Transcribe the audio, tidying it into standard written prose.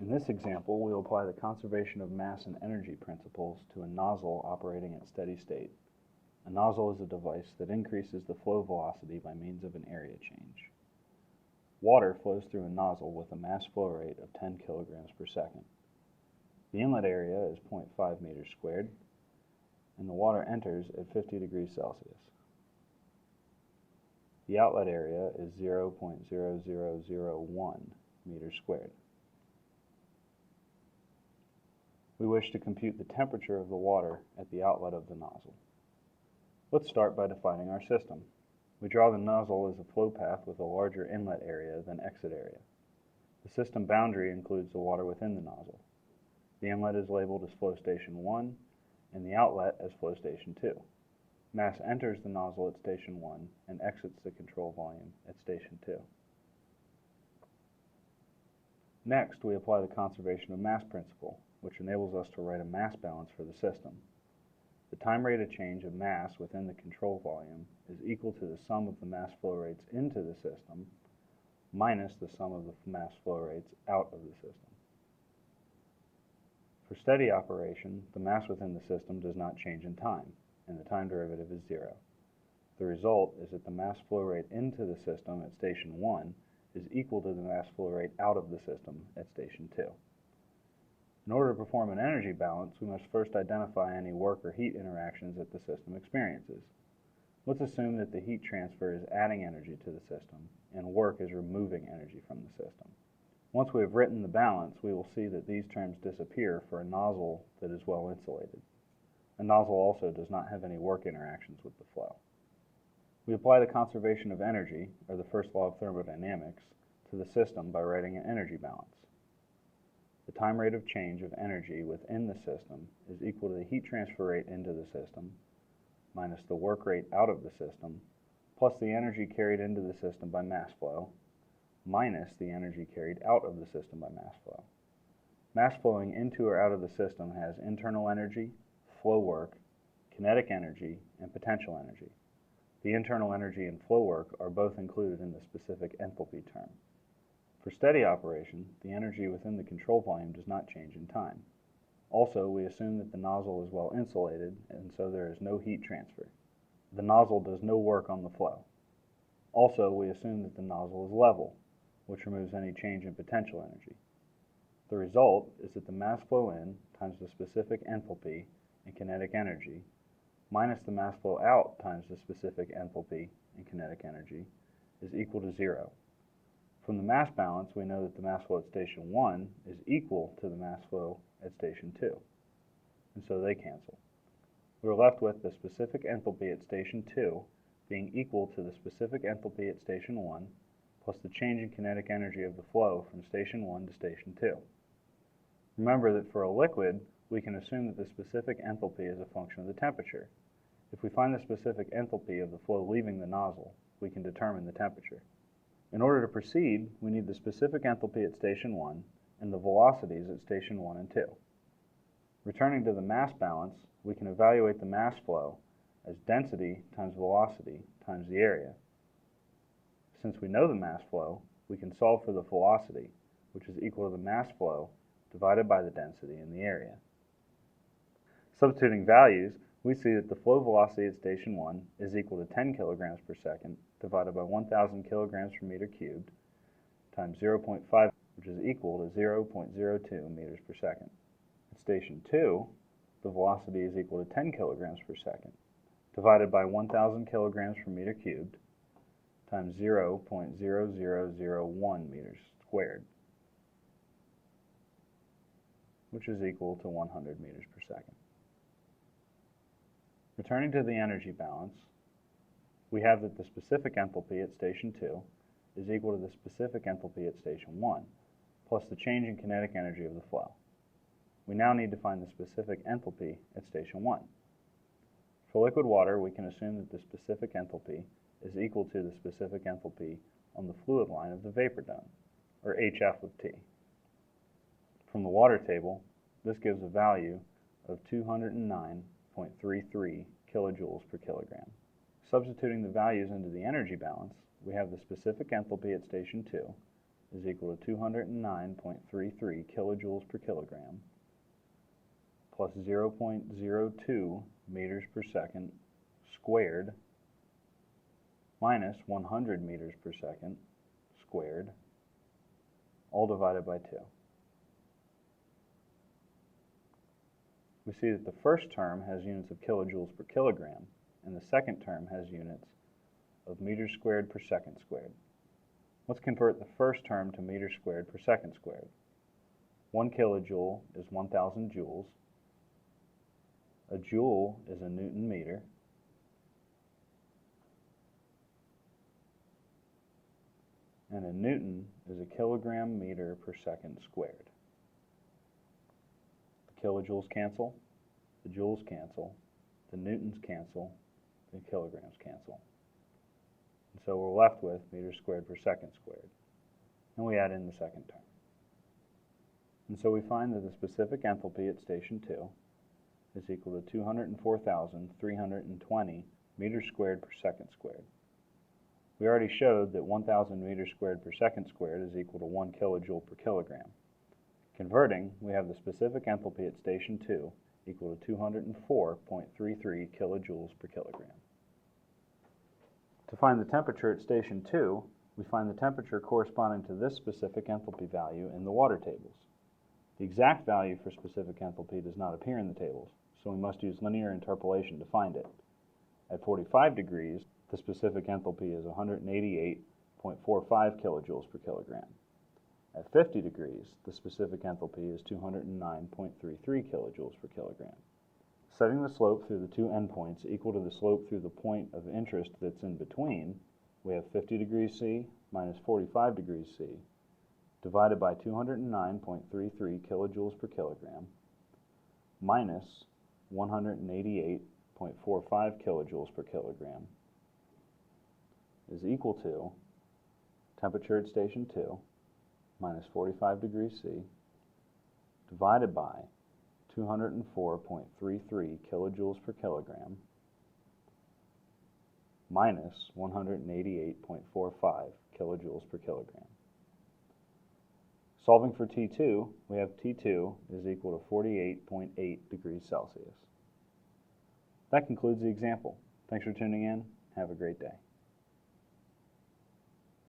In this example, we will apply the conservation of mass and energy principles to a nozzle operating at steady state. A nozzle is a device that increases the flow velocity by means of an area change. Water flows through a nozzle with a mass flow rate of 10 kilograms per second. The inlet area is 0.5 meters squared, and the water enters at 50 degrees Celsius. The outlet area is 0.0001 meters squared. We wish to compute the temperature of the water at the outlet of the nozzle. Let's start by defining our system. We draw the nozzle as a flow path with a larger inlet area than exit area. The system boundary includes the water within the nozzle. The inlet is labeled as flow station 1 and the outlet as flow station 2. Mass enters the nozzle at station 1 and exits the control volume at station 2. Next, we apply the conservation of mass principle, which enables us to write a mass balance for the system. The time rate of change of mass within the control volume is equal to the sum of the mass flow rates into the system minus the sum of the mass flow rates out of the system. For steady operation, the mass within the system does not change in time, and the time derivative is 0. The result is that the mass flow rate into the system at station 1 is equal to the mass flow rate out of the system at station 2. In order to perform an energy balance, we must first identify any work or heat interactions that the system experiences. Let's assume that the heat transfer is adding energy to the system and work is removing energy from the system. Once we have written the balance, we will see that these terms disappear for a nozzle that is well insulated. A nozzle also does not have any work interactions with the flow. We apply the conservation of energy, or the first law of thermodynamics, to the system by writing an energy balance. The time rate of change of energy within the system is equal to the heat transfer rate into the system minus the work rate out of the system plus the energy carried into the system by mass flow minus the energy carried out of the system by mass flow. Mass flowing into or out of the system has internal energy, flow work, kinetic energy, and potential energy. The internal energy and flow work are both included in the specific enthalpy term. For steady operation, the energy within the control volume does not change in time. Also, we assume that the nozzle is well insulated, and so there is no heat transfer. The nozzle does no work on the flow. Also, we assume that the nozzle is level, which removes any change in potential energy. The result is that the mass flow in times the specific enthalpy and kinetic energy minus the mass flow out times the specific enthalpy and kinetic energy is equal to 0. From the mass balance, we know that the mass flow at station 1 is equal to the mass flow at station 2, and so they cancel. We are left with the specific enthalpy at station 2 being equal to the specific enthalpy at station 1 plus the change in kinetic energy of the flow from station 1 to station 2. Remember that for a liquid, we can assume that the specific enthalpy is a function of the temperature. If we find the specific enthalpy of the flow leaving the nozzle, we can determine the temperature. In order to proceed, we need the specific enthalpy at station 1 and the velocities at station 1 and 2. Returning to the mass balance, we can evaluate the mass flow as density times velocity times the area. Since we know the mass flow, we can solve for the velocity, which is equal to the mass flow divided by the density in the area. Substituting values, we see that the flow velocity at station 1 is equal to 10 kilograms per second divided by 1,000 kilograms per meter cubed times 0.5, which is equal to 0.02 meters per second. At station 2, the velocity is equal to 10 kilograms per second divided by 1,000 kilograms per meter cubed times 0.0001 meters squared, which is equal to 100 meters per second. Returning to the energy balance, we have that the specific enthalpy at station 2 is equal to the specific enthalpy at station 1, plus the change in kinetic energy of the flow. We now need to find the specific enthalpy at station 1. For liquid water, we can assume that the specific enthalpy is equal to the specific enthalpy on the fluid line of the vapor dome, or HF of T. From the water table, this gives a value of 209.33 kilojoules per kilogram. Substituting the values into the energy balance, we have the specific enthalpy at station 2 is equal to 209.33 kilojoules per kilogram plus 0.02 meters per second squared minus 100 meters per second squared, all divided by 2. We see that the first term has units of kilojoules per kilogram, and the second term has units of meters squared per second squared. Let's convert the first term to meters squared per second squared. 1 kilojoule is 1,000 joules. A joule is a Newton meter. And a Newton is a kilogram meter per second squared. The kilojoules cancel, the joules cancel, the newtons cancel, the kilograms cancel. And so we're left with meters squared per second squared. And we add in the second term. And so we find that the specific enthalpy at station 2 is equal to 204,320 meters squared per second squared. We already showed that 1,000 meters squared per second squared is equal to 1 kilojoule per kilogram. Converting, we have the specific enthalpy at station 2 equal to 204.33 kilojoules per kilogram. To find the temperature at station 2, we find the temperature corresponding to this specific enthalpy value in the water tables. The exact value for specific enthalpy does not appear in the tables, so we must use linear interpolation to find it. At 45 degrees, the specific enthalpy is 188.45 kilojoules per kilogram. At 50 degrees, the specific enthalpy is 209.33 kilojoules per kilogram. Setting the slope through the two endpoints equal to the slope through the point of interest that's in between, we have 50 degrees C minus 45 degrees C divided by 209.33 kilojoules per kilogram minus 188.45 kilojoules per kilogram is equal to temperature at station 2 minus 45 degrees C divided by 204.33 kilojoules per kilogram minus 188.45 kilojoules per kilogram. Solving for T2, we have T2 is equal to 48.8 degrees Celsius. That concludes the example. Thanks for tuning in. Have a great day.